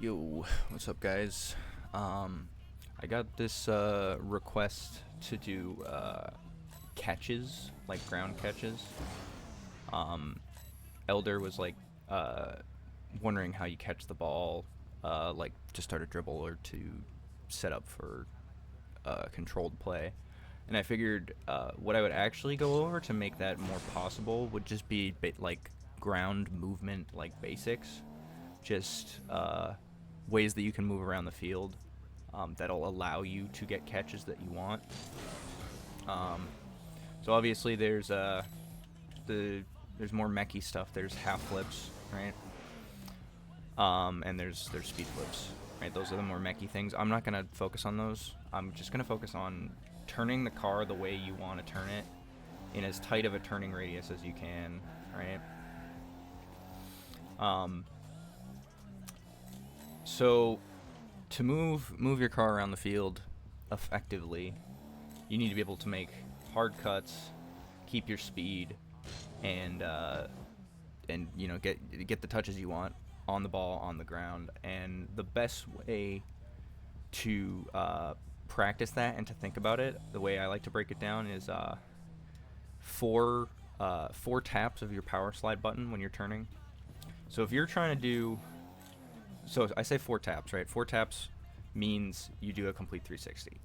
Yo, what's up, guys? I got this request to do catches, like ground catches. Um, Elder was like uh, wondering how you catch the ball, like to start a dribble or to set up for controlled play. And I figured what I would actually go over to make that more possible would just be like ground movement, like basics, just ways that you can move around the field that'll allow you to get catches that you want. Um, so obviously there's more mechy stuff. There's half flips, right? And there's speed flips, right? Those are the more mechy things. I'm not gonna focus on those. I'm just gonna focus on turning the car the way you want to turn it in as tight of a turning radius as you can, right? Um, so to move your car around the field effectively, you need to be able to make hard cuts, keep your speed, and get the touches you want on the ball, on the ground. And the best way to practice that and to think about it, the way I like to break it down is four taps of your power slide button when you're turning. So if you're trying to do, so I say four taps, right? Four taps means you do a complete 360.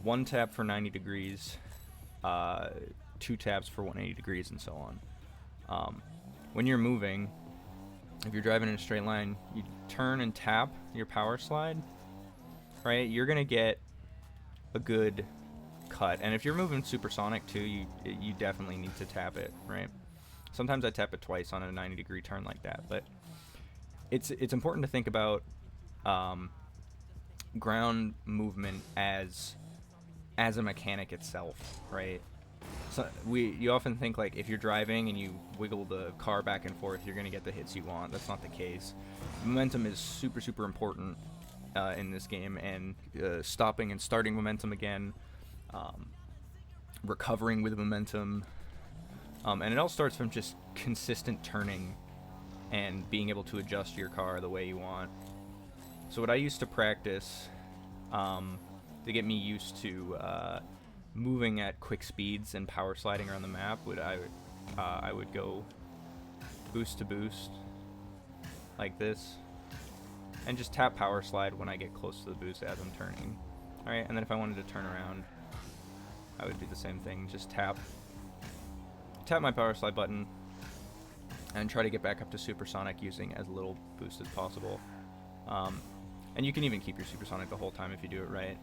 One tap for 90 degrees, two taps for 180 degrees, and so on. When you're moving, if you're driving in a straight line, you turn and tap your power slide, right? You're gonna get a good cut. And if you're moving supersonic too, you definitely need to tap it, right? Sometimes I tap it twice on a 90-degree turn like that, but it's important to think about ground movement as a mechanic itself, right? So you often think like if you're driving and you wiggle the car back and forth, you're gonna get the hits you want. That's not the case. Momentum is super important in this game, and stopping and starting momentum again, recovering with momentum, and it all starts from just consistent turning and being able to adjust your car the way you want. So what I used to practice to get me used to moving at quick speeds and power sliding around the map, I would go boost to boost like this, and just tap power slide when I get close to the boost as I'm turning. Alright, and then if I wanted to turn around, I would do the same thing. Just tap my power slide button and try to get back up to supersonic using as little boost as possible. And you can even keep your supersonic the whole time if you do it right.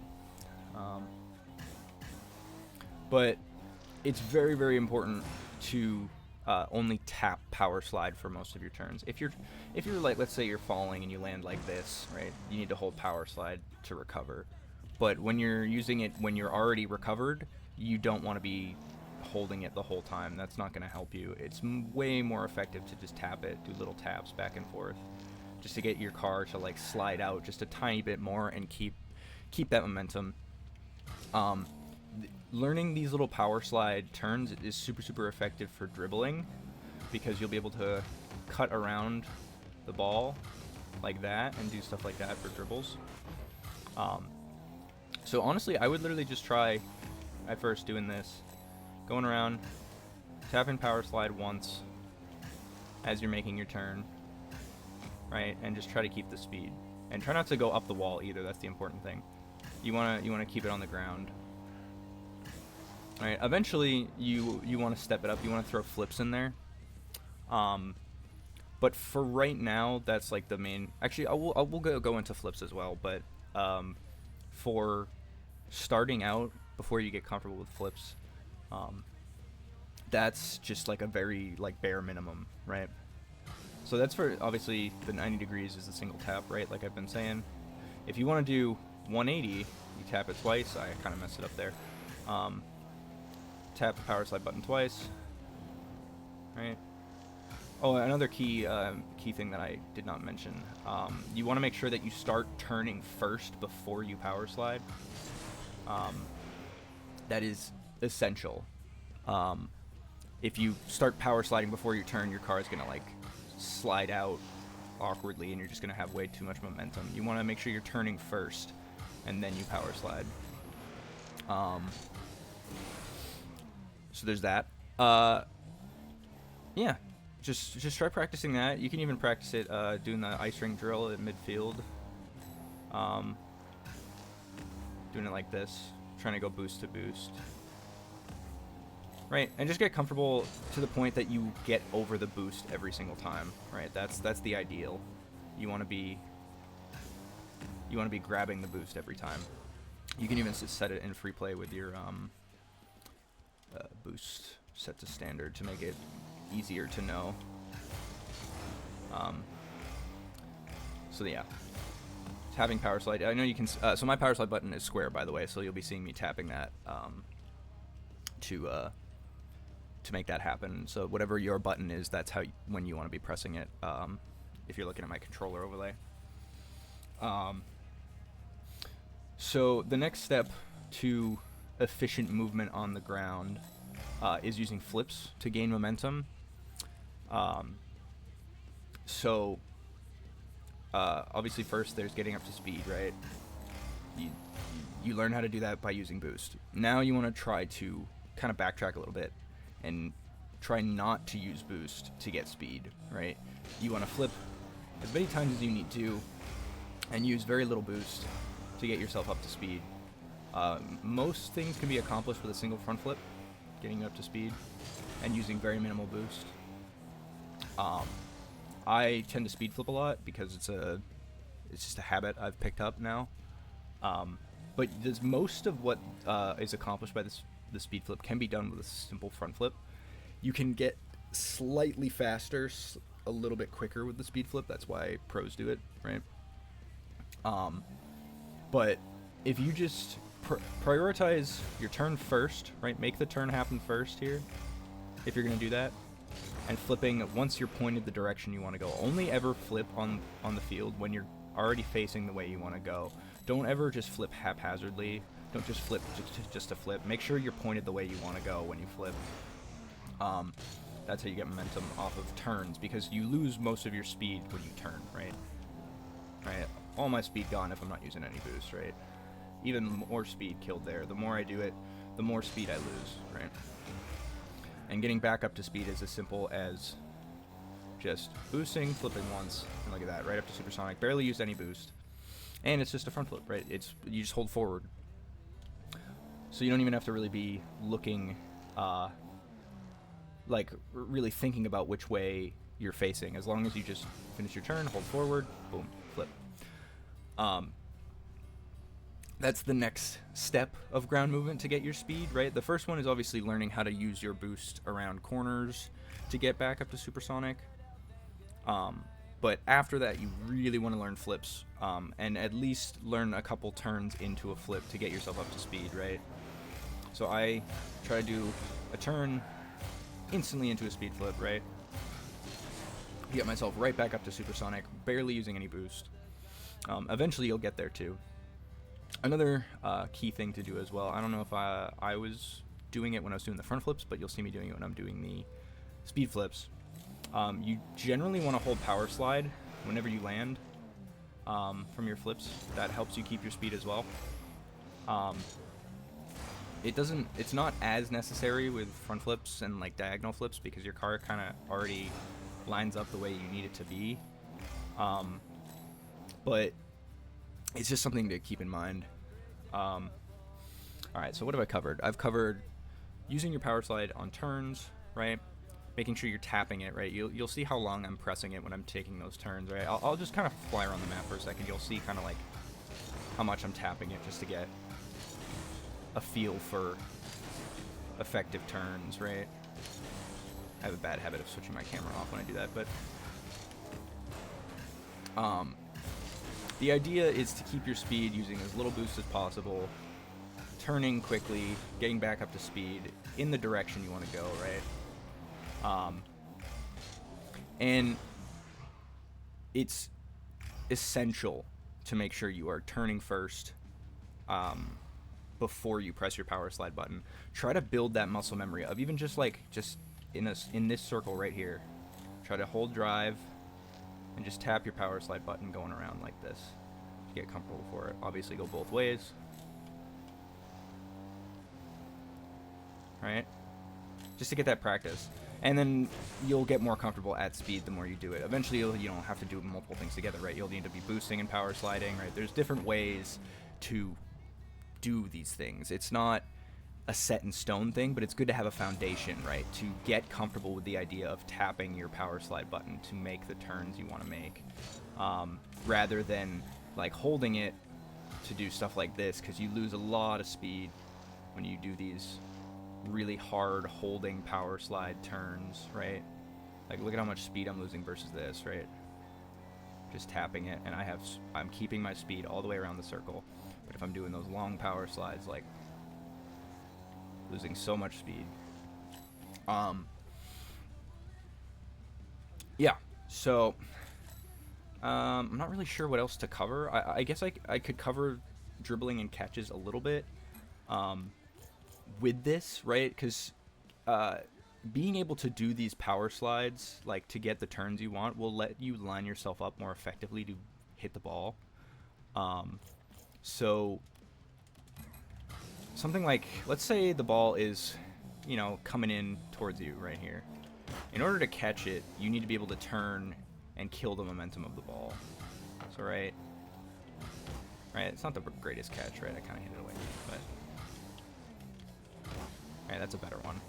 But it's very important to only tap power slide for most of your turns. If you're like, let's say you're falling and you land like this, right? You need to hold power slide to recover. But when you're using it when you're already recovered, you don't want to be holding it the whole time. That's not going to help you. It's way more effective to just tap it, do little taps back and forth, just to get your car to like slide out just a tiny bit more and keep that momentum. Learning these little power slide turns is super effective for dribbling, because you'll be able to cut around the ball like that and do stuff like that for dribbles. So honestly, I would literally just try at first doing this, going around, tapping power slide once as you're making your turn, right? And just try to keep the speed, and try not to go up the wall either. That's the important thing. You wanna keep it on the ground. All right. Eventually, you want to step it up. You want to throw flips in there. But for right now, that's like the main. Actually, I will go into flips as well. But for starting out, before you get comfortable with flips, that's just like a very like bare minimum, right? So that's for, obviously, the 90 degrees is a single tap, right? Like I've been saying. If you want to do 180, you tap it twice. I kind of messed it up there. Tap the power slide button twice, right? Oh, another key thing that I did not mention. You want to make sure that you start turning first before you power slide. That is essential. If you start power sliding before you turn, your car is gonna like slide out awkwardly and you're just going to have way too much momentum. You want to make sure you're turning first and then you power slide. So there's that. Yeah, just try practicing that. You can even practice it doing the ice ring drill at midfield. Doing it like this, trying to go boost to boost. Right, and just get comfortable to the point that you get over the boost every single time. Right, that's the ideal. You want to be grabbing the boost every time. You can even set it in free play with your boost set to standard to make it easier to know. So yeah, tapping power slide. I know you can. So my power slide button is square, by the way. So you'll be seeing me tapping that to make that happen. So whatever your button is, that's when you want to be pressing it. If you're looking at my controller overlay. So the next step to efficient movement on the ground is using flips to gain momentum. Obviously first there's getting up to speed, right? You learn how to do that by using boost. Now you want to try to kind of backtrack a little bit and try not to use boost to get speed, right? You want to flip as many times as you need to and use very little boost to get yourself up to speed. Most things can be accomplished with a single front flip, getting you up to speed, and using very minimal boost. I tend to speed flip a lot because it's just a habit I've picked up now. But most of what is accomplished by the speed flip can be done with a simple front flip. You can get slightly faster, a little bit quicker with the speed flip. That's why pros do it, right? But if you just prioritize your turn first, right? Make the turn happen first here, if you're going to do that. And flipping once you're pointed the direction you want to go. Only ever flip on the field when you're already facing the way you want to go. Don't ever just flip haphazardly. Don't just flip just to flip. Make sure you're pointed the way you want to go when you flip. That's how you get momentum off of turns, because you lose most of your speed when you turn, right? Right. All my speed gone if I'm not using any boost, right? Even more speed killed there. The more I do it, the more speed I lose, right? And getting back up to speed is as simple as just boosting, flipping once, and look at that, right up to supersonic. Barely used any boost. And it's just a front flip, right? You just hold forward. So you don't even have to really be looking, really thinking about which way you're facing. As long as you just finish your turn, hold forward, boom, flip. That's the next step of ground movement to get your speed, right? The first one is obviously learning how to use your boost around corners to get back up to supersonic. But after that, you really want to learn flips, and at least learn a couple turns into a flip to get yourself up to speed, right? So I try to do a turn instantly into a speed flip, right? Get myself right back up to supersonic, barely using any boost. Eventually you'll get there too. Another key thing to do as well, I don't know if I was doing it when I was doing the front flips, but you'll see me doing it when I'm doing the speed flips. You generally want to hold power slide whenever you land from your flips. That helps you keep your speed as well. It's not as necessary with front flips and like diagonal flips because your car kind of already lines up the way you need it to be. But it's just something to keep in mind. Alright, so what have I covered? I've covered using your power slide on turns, right? Making sure you're tapping it, right? You'll see how long I'm pressing it when I'm taking those turns, right? I'll just kind of fly around the map for a second. You'll see kind of like how much I'm tapping it just to get a feel for effective turns, right? I have a bad habit of switching my camera off when I do that, but the idea is to keep your speed using as little boost as possible, turning quickly, getting back up to speed in the direction you want to go, right? And it's essential to make sure you are turning first before you press your power slide button. Try to build that muscle memory of even just in this circle right here. Try to hold drive and just tap your power slide button going around like this to get comfortable for it. Obviously go both ways. Right? Just to get that practice. And then you'll get more comfortable at speed the more you do it. Eventually you don't have to do multiple things together, right? You'll need to be boosting and power sliding, right? There's different ways to do these things. It's not a set in stone thing, but it's good to have a foundation, right? To get comfortable with the idea of tapping your power slide button to make the turns you want to make, rather than like holding it to do stuff like this, because you lose a lot of speed when you do these really hard holding power slide turns, right? Like look at how much speed I'm losing versus this, right? Just tapping it, and I'm keeping my speed all the way around the circle. But if I'm doing those long power slides, like losing so much speed. Yeah, so I'm not really sure what else to cover. I guess I could cover dribbling and catches a little bit with this, right? Because being able to do these power slides, like to get the turns you want, will let you line yourself up more effectively to hit the ball. So something like, let's say the ball is, you know, coming in towards you right here. In order to catch it, you need to be able to turn and kill the momentum of the ball. So right, it's not the greatest catch, right? I kind of hit it away, but right, that's a better one.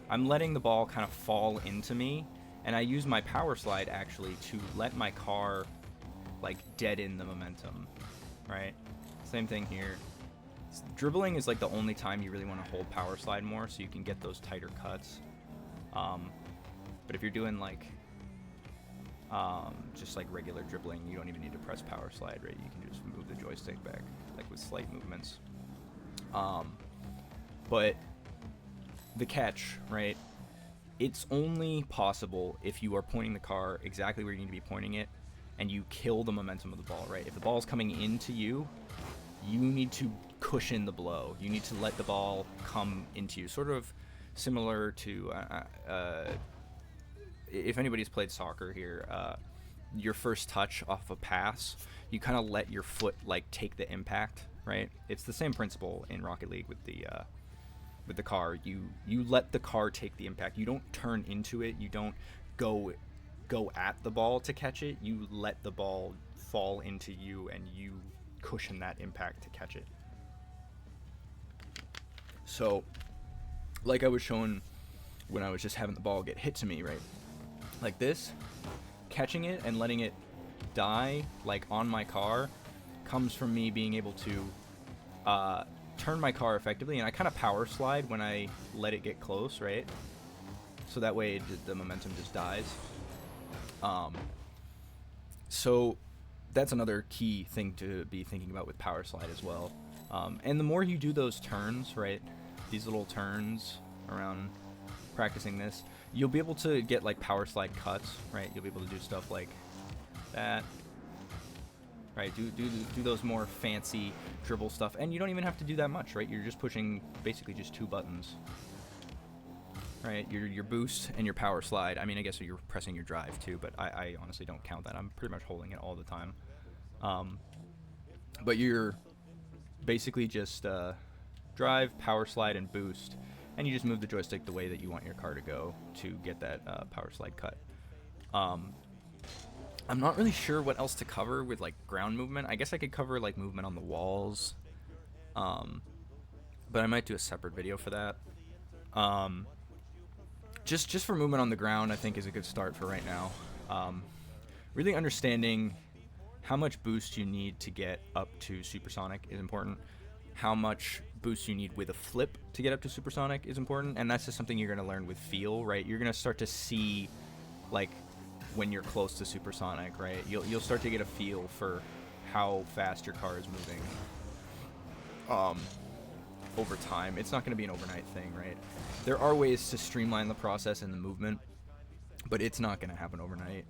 I'm letting the ball kind of fall into me, and I use my power slide actually to let my car like deaden the momentum, right? Same thing here. Dribbling is like the only time you really want to hold power slide more, so you can get those tighter cuts. But if you're doing like just like regular dribbling, you don't even need to press power slide, right? You can just move the joystick back, like with slight movements. But the catch, right? It's only possible if you are pointing the car exactly where you need to be pointing it, and you kill the momentum of the ball, right? If the ball's coming into you, you need to cushion the blow. You need to let the ball come into you. Sort of similar to, if anybody's played soccer here, your first touch off a pass, you kind of let your foot like take the impact, right? It's the same principle in Rocket League with the car. You let the car take the impact. You don't turn into it. You don't go at the ball to catch it. You let the ball fall into you, and you cushion that impact to catch it. So, like I was showing when I was just having the ball get hit to me, right? Like this, catching it and letting it die, like on my car, comes from me being able to turn my car effectively, and I kind of power slide when I let it get close, right? So that way the momentum just dies. So that's another key thing to be thinking about with power slide as well. And the more you do those turns, right, these little turns around practicing this, you'll be able to get like power slide cuts, right? You'll be able to do stuff like that, right? Do those more fancy dribble stuff, and you don't even have to do that much, right? You're just pushing basically just two buttons, right? Your boost and your power slide. I mean, I guess you're pressing your drive too, but I honestly don't count that. I'm pretty much holding it all the time. But you're basically just drive, power slide, and boost, and you just move the joystick the way that you want your car to go to get that power slide cut. I'm not really sure what else to cover with like ground movement. I guess I could cover like movement on the walls, but I might do a separate video for that. Just for movement on the ground, I think is a good start for right now. Really understanding how much boost you need to get up to supersonic is important. How much boost you need with a flip to get up to supersonic is important, and that's just something you're going to learn with feel, right? You're going to start to see, like, when you're close to supersonic, right? You'll start to get a feel for how fast your car is moving over time. It's not going to be an overnight thing, right? There are ways to streamline the process and the movement, but it's not going to happen overnight.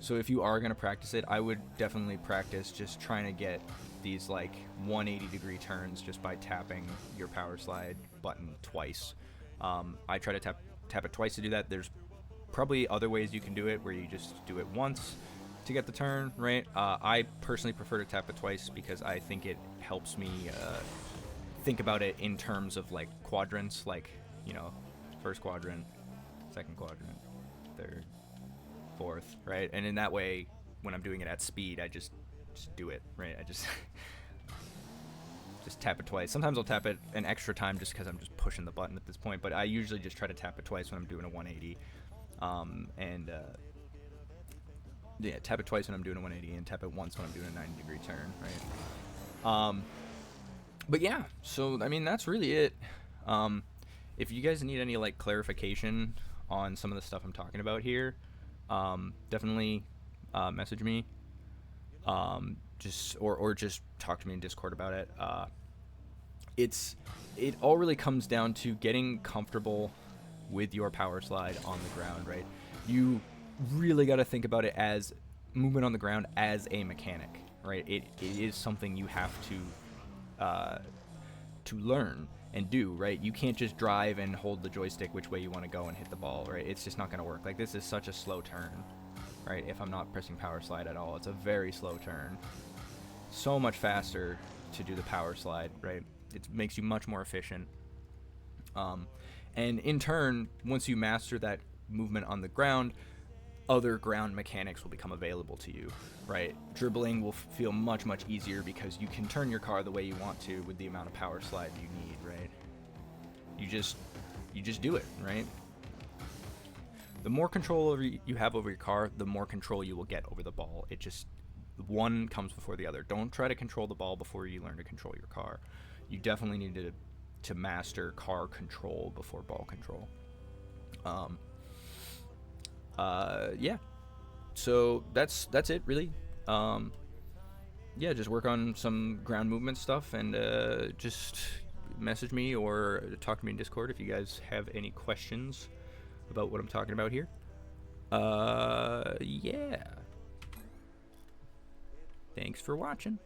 So if you are going to practice it, I would definitely practice just trying to get these like 180-degree turns just by tapping your power slide button twice. I try to tap it twice to do that. There's probably other ways you can do it where you just do it once to get the turn, right? I personally prefer to tap it twice because I think it helps me think about it in terms of like quadrants, like, you know, first quadrant, second quadrant, third, fourth, right? And in that way, when I'm doing it at speed, I just do it, right? I just just tap it twice. Sometimes I'll tap it an extra time just because I'm just pushing the button at this point, but I usually just try to tap it twice when I'm doing a 180. Yeah, tap it twice when I'm doing a 180 and tap it once when I'm doing a 90-degree turn, right? But yeah, so I mean that's really it. If you guys need any like clarification on some of the stuff I'm talking about here, definitely message me. Just talk to me in Discord about it. It all really comes down to getting comfortable with your power slide on the ground, right? You really got to think about it as movement on the ground as a mechanic, right? It is something you have to learn and do, right? You can't just drive and hold the joystick which way you want to go and hit the ball, right? It's just not going to work. Like, this is such a slow turn, right? If I'm not pressing power slide at all, it's a very slow turn. So much faster to do the power slide, right? It makes you much more efficient. And in turn, once you master that movement on the ground, other ground mechanics will become available to you, right? Dribbling will feel much, much easier because you can turn your car the way you want to with the amount of power slide you need, right? You just do it, right? The more control you have over your car, the more control you will get over the ball. It just, one comes before the other. Don't try to control the ball before you learn to control your car. You definitely need to master car control before ball control. Yeah, so that's it really. Yeah, just work on some ground movement stuff, and just message me or talk to me in Discord if you guys have any questions about what I'm talking about here. Yeah, thanks for watching.